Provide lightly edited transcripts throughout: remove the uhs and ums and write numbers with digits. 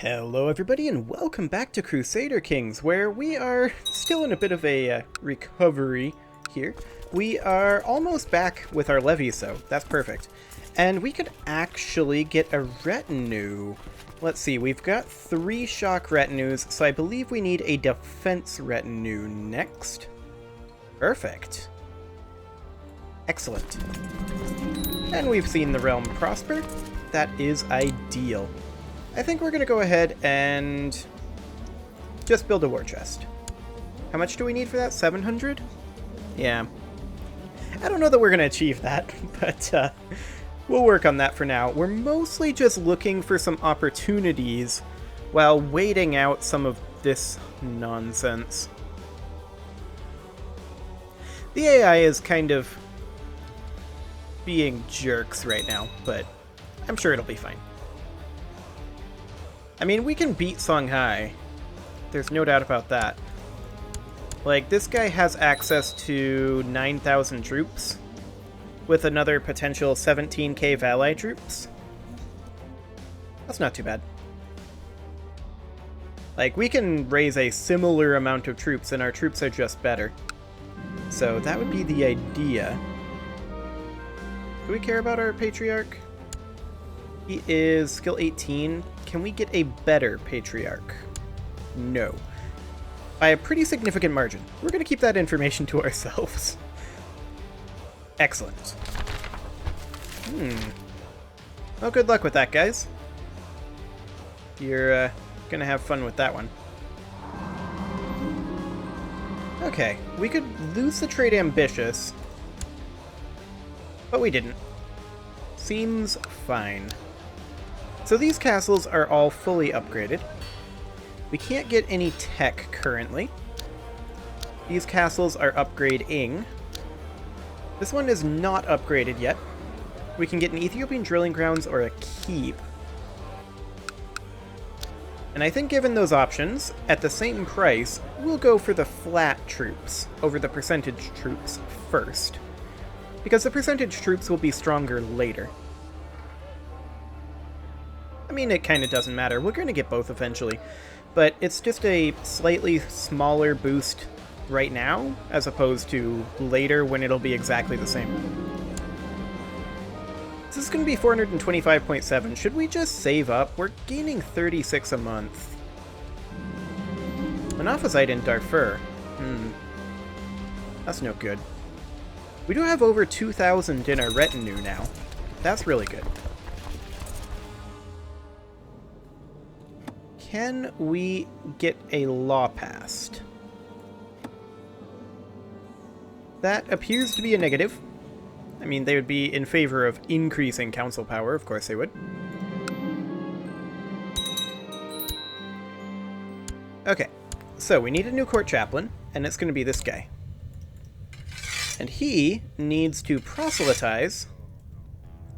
Hello everybody and welcome back to Crusader Kings, where we are still in a bit of a recovery here. We are almost back with our levy, so that's perfect. And we could actually get a retinue. Let's see, we've got 3 shock retinues, so I believe we need a defense retinue next. Perfect. Excellent. And we've seen the realm prosper. That is ideal. I think we're going to go ahead and just build a war chest. How much do we need for that? 700? Yeah. I don't know that we're going to achieve that, but we'll work on that for now. We're mostly just looking for some opportunities while waiting out some of this nonsense. The AI is kind of being jerks right now, but I'm sure it'll be fine. I mean, we can beat Songhai. There's no doubt about that. Like, this guy has access to 9,000 troops, with another potential 17k of ally troops. That's not too bad. Like, we can raise a similar amount of troops, and our troops are just better. So that would be the idea. Do we care about our Patriarch? He is skill 18. Can we get a better Patriarch? No. By a pretty significant margin. We're going to keep that information to ourselves. Excellent. Well, good luck with that, guys. You're going to have fun with that one. Okay, we could lose the trade Ambitious, but we didn't. Seems fine. So these castles are all fully upgraded. We can't get any tech currently. These castles are upgrading. This one is not upgraded yet. We can get an Ethiopian drilling grounds or a keep. And I think given those options, at the same price, we'll go for the flat troops over the percentage troops first. Because the percentage troops will be stronger later. I mean, it kind of doesn't matter. We're going to get both eventually. But it's just a slightly smaller boost right now, as opposed to later when it'll be exactly the same. This is going to be 425.7. Should we just save up? We're gaining 36 a month. Monophysite in Darfur. That's no good. We do have over 2,000 in our retinue now. That's really good. Can we get a law passed? That appears to be a negative. I mean, they would be in favor of increasing council power, of course they would. Okay, so we need a new court chaplain, and it's going to be this guy. And he needs to proselytize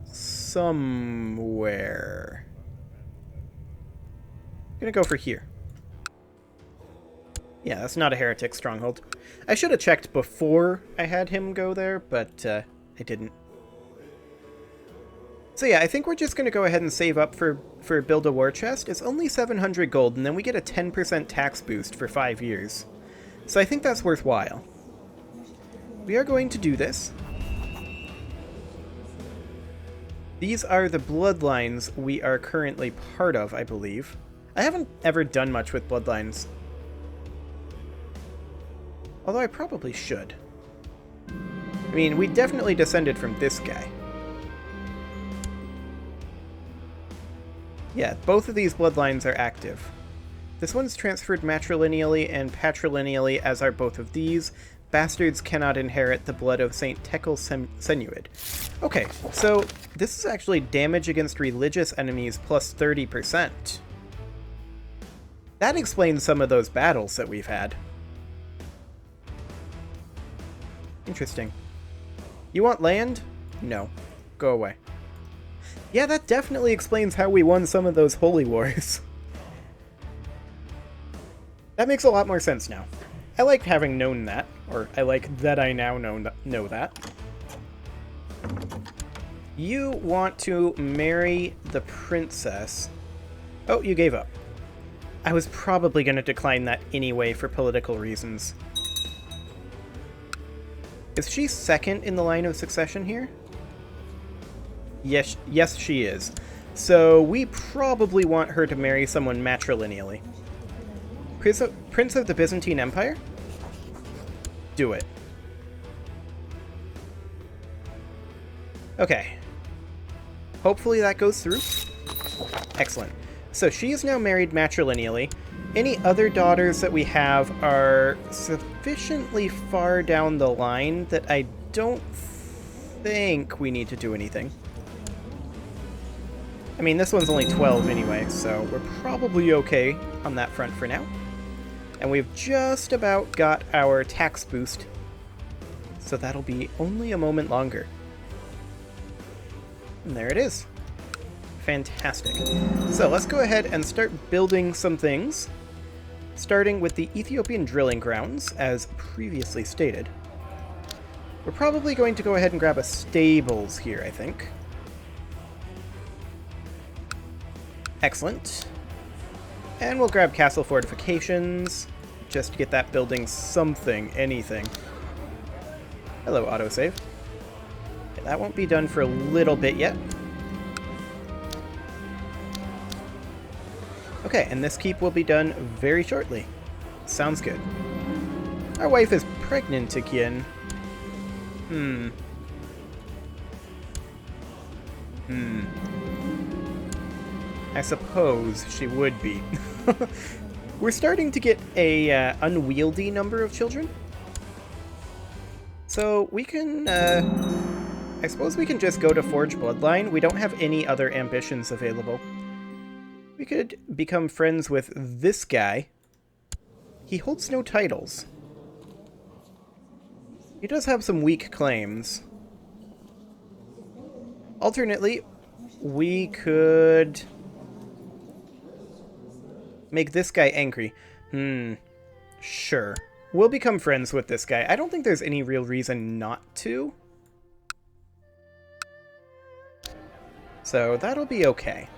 somewhere. I'm gonna go for here. Yeah, that's not a heretic stronghold. I should have checked before I had him go there, but I didn't. So yeah, I think we're just gonna go ahead and save up for build a war chest. It's only 700 gold, and then we get a 10% tax boost for 5 years. So I think that's worthwhile. We are going to do this. These are the bloodlines we are currently part of, I believe. I haven't ever done much with bloodlines. Although I probably should. I mean, we definitely descended from this guy. Yeah, both of these bloodlines are active. This one's transferred matrilineally and patrilineally, as are both of these. Bastards cannot inherit the blood of Saint Tekel Senuid. Okay, so this is actually damage against religious enemies plus 30%. That explains some of those battles that we've had. Interesting. You want land? No. Go away. Yeah, that definitely explains how we won some of those holy wars. That makes a lot more sense now. I like having known that, or I like that I now know that. You want to marry the princess. Oh, you gave up. I was probably going to decline that anyway for political reasons. Is she second in the line of succession here? Yes, she is. So we probably want her to marry someone matrilineally. Prince of the Byzantine Empire? Do it. Okay. Hopefully that goes through. Excellent. So she is now married matrilineally. Any other daughters that we have are sufficiently far down the line that I don't think we need to do anything. I mean, this one's only 12 anyway, so we're probably okay on that front for now. And we've just about got our tax boost, so that'll be only a moment longer. And there it is. Fantastic. So let's go ahead and start building some things, starting with the Ethiopian drilling grounds, as previously stated. We're probably going to go ahead and grab a stables here, I think. Excellent. And we'll grab castle fortifications, just to get that building something, anything. Hello, autosave. Okay, that won't be done for a little bit yet. Okay, and this keep will be done very shortly. Sounds good. Our wife is pregnant again. I suppose she would be. We're starting to get a unwieldy number of children. So we can, I suppose we can just go to Forge Bloodline. We don't have any other ambitions available. We could become friends with this guy. He holds no titles. He does have some weak claims. Alternately, we could make this guy angry. Sure. We'll become friends with this guy. I don't think there's any real reason not to. So that'll be okay.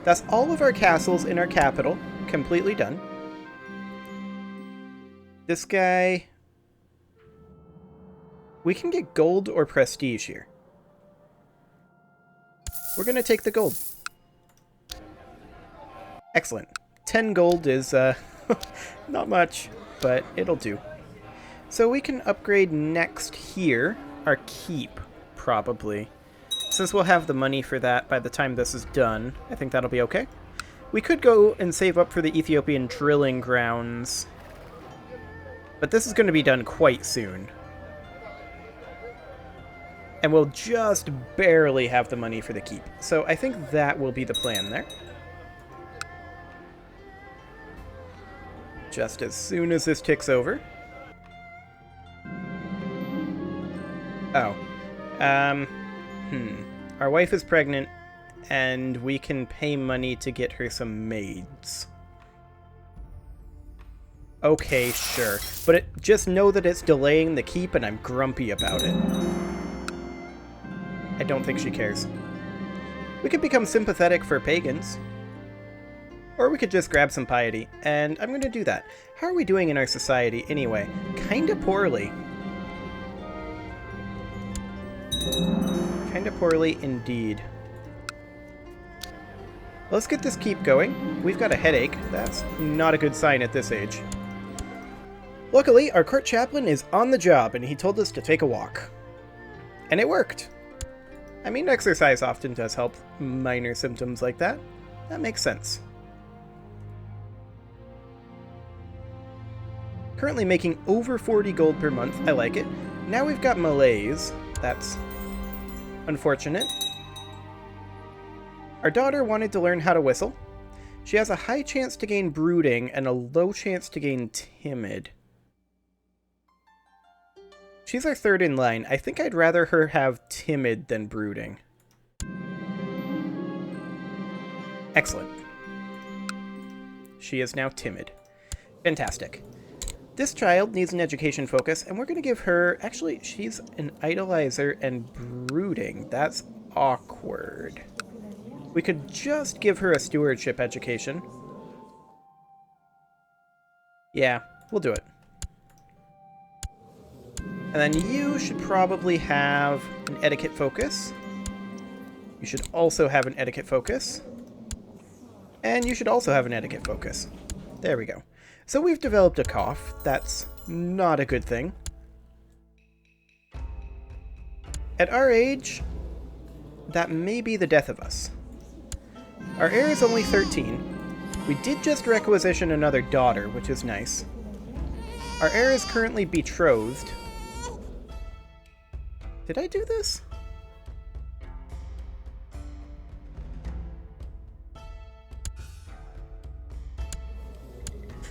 That's all of our castles in our capital completely done. This guy... we can get gold or prestige here. We're going to take the gold. Excellent. 10 gold is not much, but it'll do. So we can upgrade next here our keep, probably. Since we'll have the money for that by the time this is done, I think that'll be okay. We could go and save up for the Ethiopian drilling grounds, but this is going to be done quite soon. And we'll just barely have the money for the keep. So I think that will be the plan there. Just as soon as this ticks over. Oh. Our wife is pregnant, and we can pay money to get her some maids. Okay, sure. But just know that it's delaying the keep, and I'm grumpy about it. I don't think she cares. We could become sympathetic for pagans. Or we could just grab some piety, and I'm going to do that. How are we doing in our society anyway? Kinda poorly. Kinda poorly indeed. Let's get this keep going. We've got a headache. That's not a good sign at this age. Luckily, our court chaplain is on the job, and he told us to take a walk. And it worked. I mean, exercise often does help minor symptoms like that. That makes sense. Currently making over 40 gold per month. I like it. Now we've got malaise. That's unfortunate. Our daughter wanted to learn how to whistle. She has a high chance to gain brooding and a low chance to gain timid. She's our third in line. I think I'd rather her have timid than brooding. Excellent. She is now timid. Fantastic. This child needs an education focus, and we're going to give her... Actually, she's an idolizer and brooding. That's awkward. We could just give her a stewardship education. Yeah, we'll do it. And then you should probably have an etiquette focus. You should also have an etiquette focus. And you should also have an etiquette focus. There we go. So we've developed a cough. That's not a good thing. At our age, that may be the death of us. Our heir is only 13. We did just requisition another daughter, which is nice. Our heir is currently betrothed. Did I do this?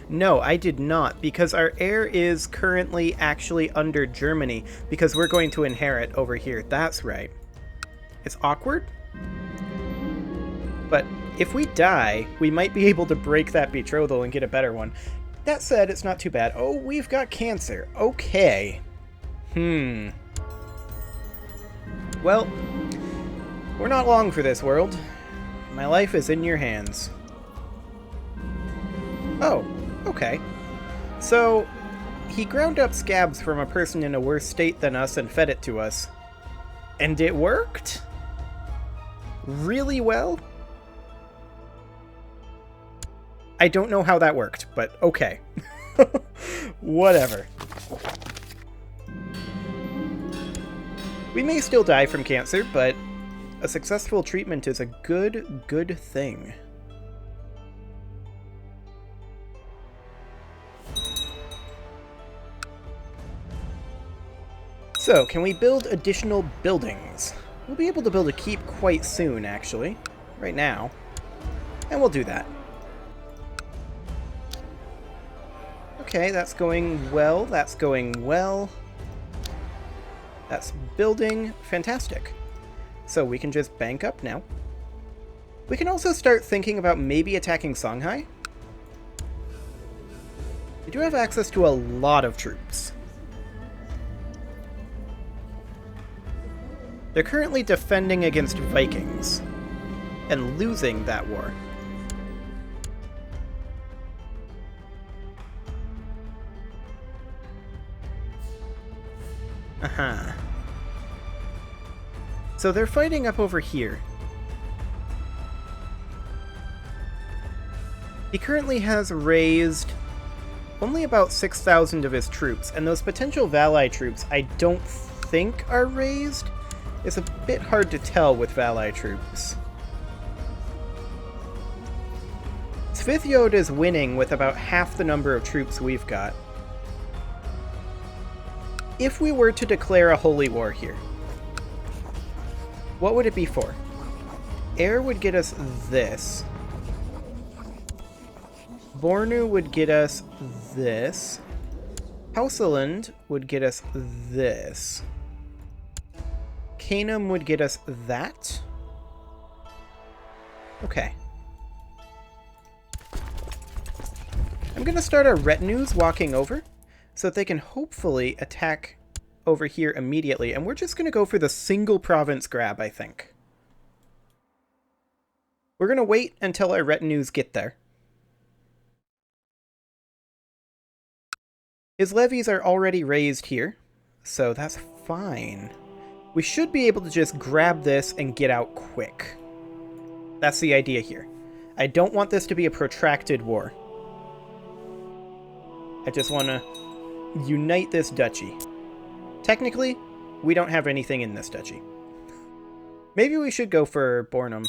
No, I did not, because our heir is currently actually under Germany, because we're going to inherit over here. That's right. It's awkward, but if we die, we might be able to break that betrothal and get a better one. That said, it's not too bad. Oh, we've got cancer. Okay. Well, we're not long for this world. My life is in your hands. Oh, okay. So, he ground up scabs from a person in a worse state than us and fed it to us. And it worked? Really well? I don't know how that worked, but okay. Whatever. We may still die from cancer, but a successful treatment is a good thing. So, can we build additional buildings? We'll be able to build a keep quite soon, actually. Right now. And we'll do that. Okay, that's going well. That's going well. That's building. Fantastic. So we can just bank up now. We can also start thinking about maybe attacking Songhai. We do have access to a lot of troops. They're currently defending against Vikings and losing that war. So they're fighting up over here. He currently has raised only about 6,000 of his troops, and those potential Valai troops I don't think are raised. It's a bit hard to tell with Valai troops. Svithiod is winning with about half the number of troops we've got. If we were to declare a holy war here, what would it be for? Air would get us this. Bornu would get us this. Hausaland would get us this. Canum would get us that. Okay. I'm going to start our retinues walking over so that they can hopefully attack over here immediately. And we're just going to go for the single province grab, I think. We're going to wait until our retinues get there. His levies are already raised here, so that's fine. We should be able to just grab this and get out quick. That's the idea here. I don't want this to be a protracted war. I just want to unite this duchy. Technically, we don't have anything in this duchy. Maybe we should go for Bornum,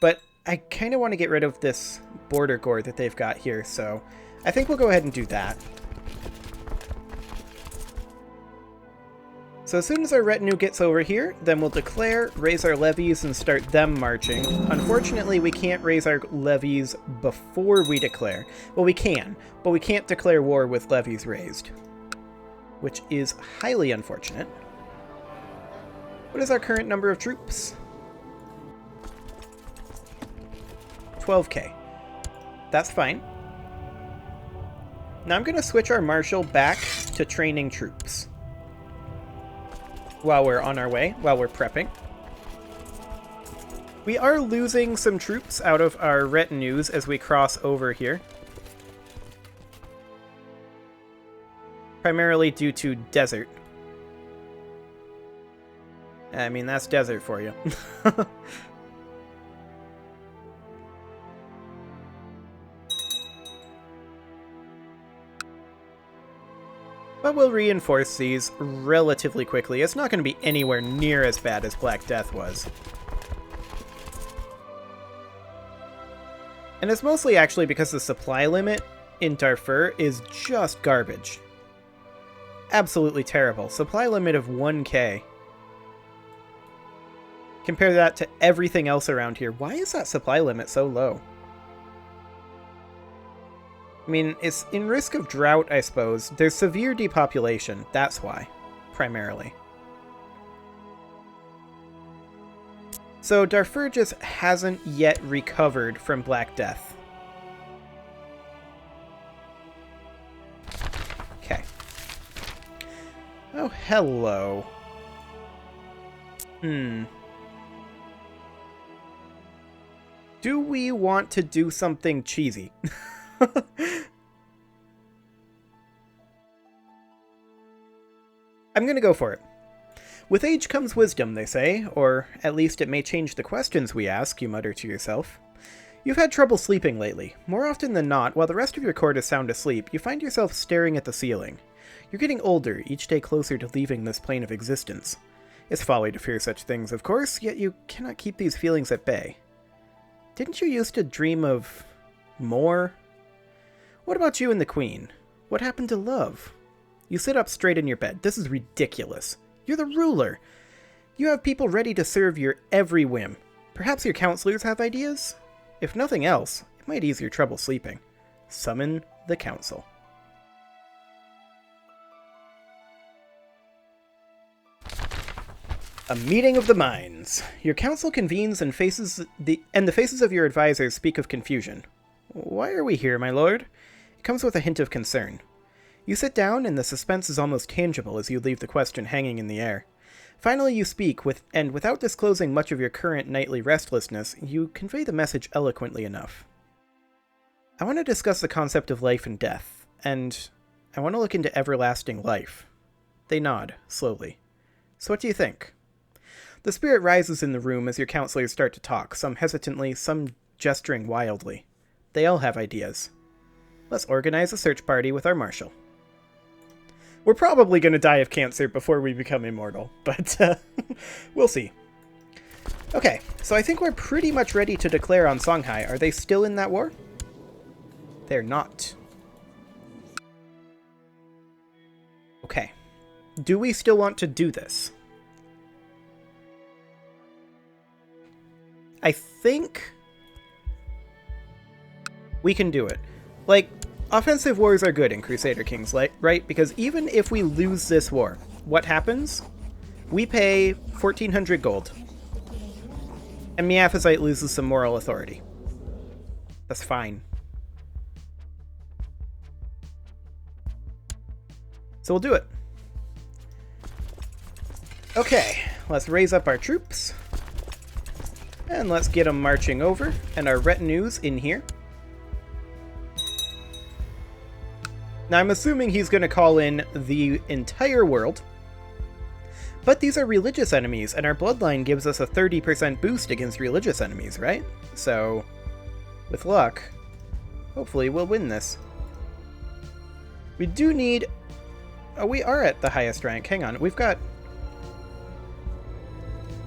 but I kind of want to get rid of this border gore that they've got here, so I think we'll go ahead and do that. So as soon as our retinue gets over here, then we'll declare, raise our levies, and start them marching. Unfortunately, we can't raise our levies before we declare. Well, we can, but we can't declare war with levies raised, which is highly unfortunate. What is our current number of troops? 12k. That's fine. Now I'm going to switch our marshal back to training troops. While we're on our way, while we're prepping. We are losing some troops out of our retinues as we cross over here. primarily due to desert. I mean, that's desert for you. But we'll reinforce these relatively quickly. It's not going to be anywhere near as bad as Black Death was. And it's mostly actually because the supply limit in Darfur is just garbage. Absolutely terrible. Supply limit of 1k. Compare that to everything else around here. Why is that supply limit so low? I mean, it's in risk of drought, I suppose. There's severe depopulation. That's why, primarily. So Darfur just hasn't yet recovered from Black Death. Okay. Oh, hello. Do we want to do something cheesy? I'm gonna go for it. With age comes wisdom, they say, or at least it may change the questions we ask, you mutter to yourself. You've had trouble sleeping lately. More often than not, while the rest of your court is sound asleep, you find yourself staring at the ceiling. You're getting older, each day closer to leaving this plane of existence. It's folly to fear such things, of course, yet you cannot keep these feelings at bay. Didn't you used to dream of more? What about you and the Queen? What happened to love? You sit up straight in your bed. This is ridiculous. You're the ruler. You have people ready to serve your every whim. Perhaps your counselors have ideas? If nothing else, it might ease your trouble sleeping. Summon the council. A meeting of the minds. Your council convenes and the faces of your advisors speak of confusion. Why are we here, my lord? It comes with a hint of concern. You sit down, and the suspense is almost tangible as you leave the question hanging in the air. Finally you speak, and without disclosing much of your current nightly restlessness, you convey the message eloquently enough. I want to discuss the concept of life and death, and I want to look into everlasting life. They nod, slowly. So what do you think? The spirit rises in the room as your counselors start to talk, some hesitantly, some gesturing wildly. They all have ideas. Let's organize a search party with our marshal. We're probably going to die of cancer before we become immortal, but we'll see. Okay, so I think we're pretty much ready to declare on Songhai. Are they still in that war? They're not. Okay. Do we still want to do this? I think we can do it. Like, offensive wars are good in Crusader Kings, right? Because even if we lose this war, what happens? We pay 1,400 gold. And Miaphysite loses some moral authority. That's fine. So we'll do it. Okay, let's raise up our troops. And let's get them marching over. And our retinues in here. Now, I'm assuming he's going to call in the entire world. But these are religious enemies, and our bloodline gives us a 30% boost against religious enemies, right? So, with luck, hopefully we'll win this. We do need... Oh, we are at the highest rank. Hang on, we've got...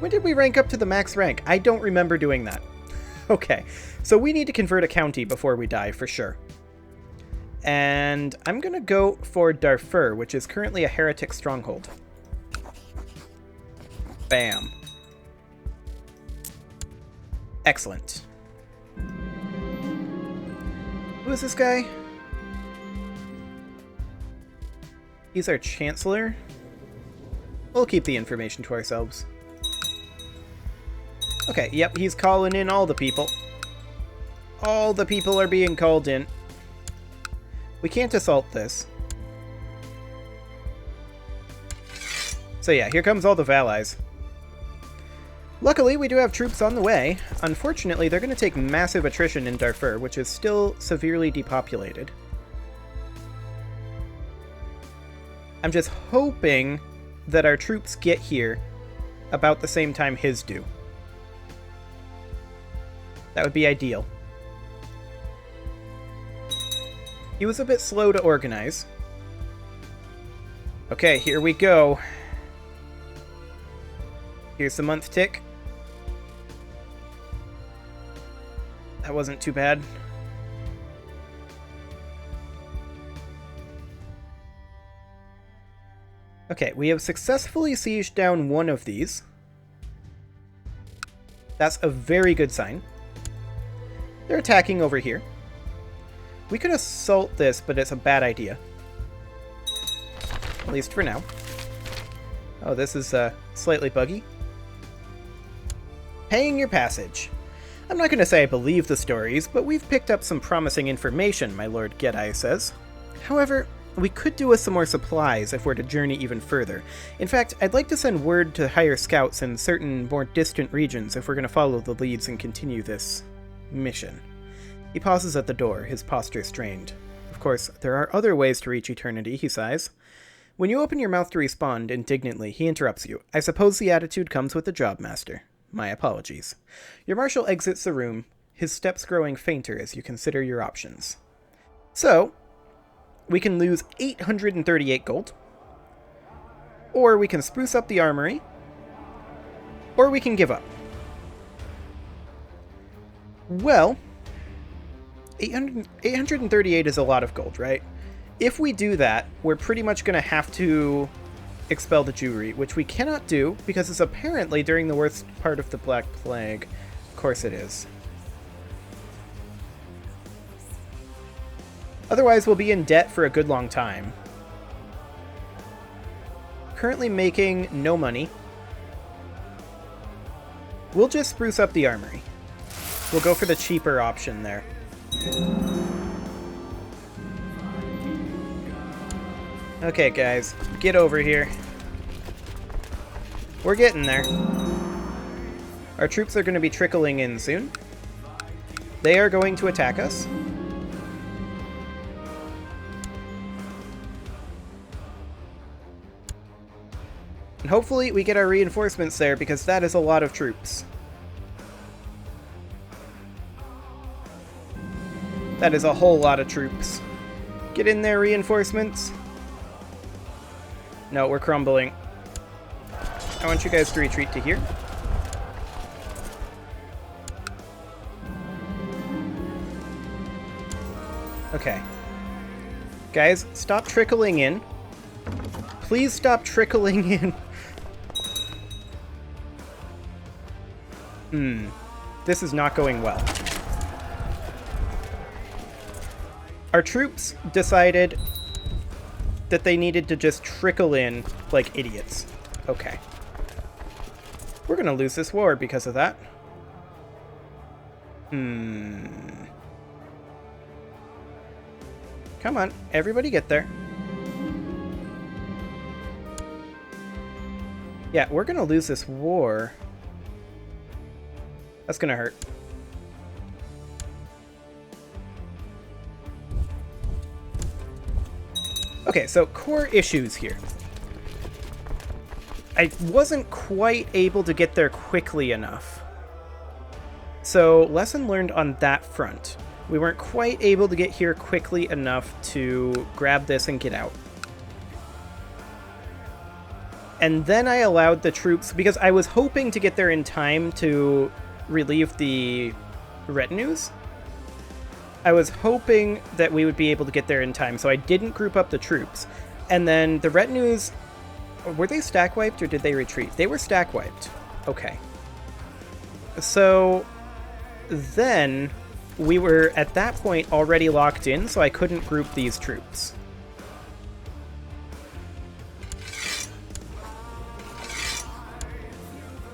When did we rank up to the max rank? I don't remember doing that. Okay, so we need to convert a county before we die, for sure. And I'm going to go for Darfur, which is currently a heretic stronghold. Bam. Excellent. Who is this guy? He's our chancellor. We'll keep the information to ourselves. Okay, yep, he's calling in all the people. All the people are being called in. We can't assault this. So yeah, here comes all the Valais. Luckily, we do have troops on the way. Unfortunately, they're going to take massive attrition in Darfur, which is still severely depopulated. I'm just hoping that our troops get here about the same time his do. That would be ideal. He was a bit slow to organize. Okay, here we go. Here's the month tick. That wasn't too bad. Okay, we have successfully sieged down one of these. That's a very good sign. They're attacking over here. We could assault this, but it's a bad idea. At least for now. Oh, this is slightly buggy. Paying your passage. I'm not going to say I believe the stories, but we've picked up some promising information, my Lord Gedai says. However, we could do with some more supplies if we're to journey even further. In fact, I'd like to send word to hire scouts in certain more distant regions if we're going to follow the leads and continue this mission. He pauses at the door, his posture strained. Of course, there are other ways to reach eternity, he sighs. When you open your mouth to respond indignantly, he interrupts you. I suppose the attitude comes with the job, master. My apologies. Your marshal exits the room, his steps growing fainter as you consider your options. So, we can lose 838 gold, or we can spruce up the armory, or we can give up. Well, 838 is a lot of gold, right? If we do that, we're pretty much going to have to expel the Jewry, which we cannot do because it's apparently during the worst part of the Black Plague. Of course it is. Otherwise, we'll be in debt for a good long time. Currently making no money. We'll just spruce up the armory. We'll go for the cheaper option there. Okay, guys, get over here. We're getting there. Our troops are going to be trickling in soon. They are going to attack us. And hopefully we get our reinforcements there, because that is a lot of troops. That is a whole lot of troops. Get in there, reinforcements. No, we're crumbling. I want you guys to retreat to here. Okay. Guys, stop trickling in. Please stop trickling in. This is not going well. Our troops decided that they needed to just trickle in like idiots. Okay. We're gonna lose this war because of that. Come on, everybody get there. Yeah, we're gonna lose this war. That's gonna hurt. Okay, so core issues here. I wasn't quite able to get there quickly enough. So, lesson learned on that front. We weren't quite able to get here quickly enough to grab this and get out. And then I allowed the troops, because I was hoping to get there in time to relieve the retinues. I was hoping that we would be able to get there in time, so I didn't group up the troops. And then the retinues, were they stack wiped or did they retreat? They were stack wiped. Okay. So then we were at that point already locked in, so I couldn't group these troops.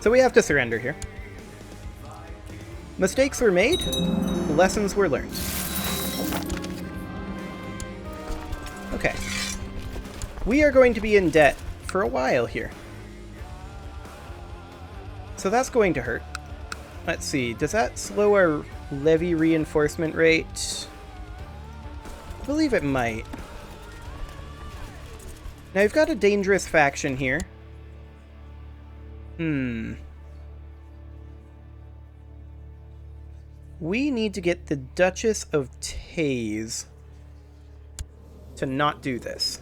So we have to surrender here. Mistakes were made, lessons were learned. Okay. We are going to be in debt for a while here. So that's going to hurt. Let's see, does that slow our levy reinforcement rate? I believe it might. Now, you've got a dangerous faction here. We need to get the Duchess of Taze to not do this.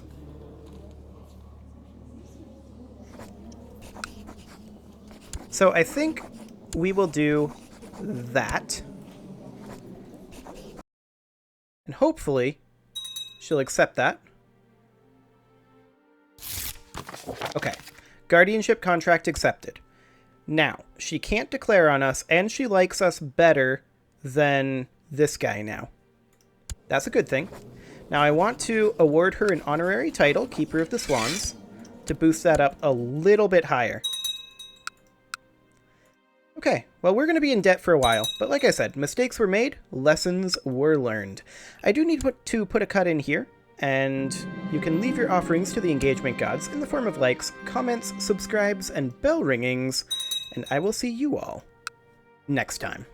So I think we will do that. And hopefully she'll accept that. Okay. Guardianship contract accepted. Now, she can't declare on us, and she likes us better than this guy now. That's a good thing. Now, I want to award her an honorary title, Keeper of the Swans, to boost that up a little bit higher. Okay, well, we're going to be in debt for a while, but like I said, mistakes were made, lessons were learned. I do need to put a cut in here, and you can leave your offerings to the engagement gods in the form of likes, comments, subscribes, and bell ringings, and I will see you all next time.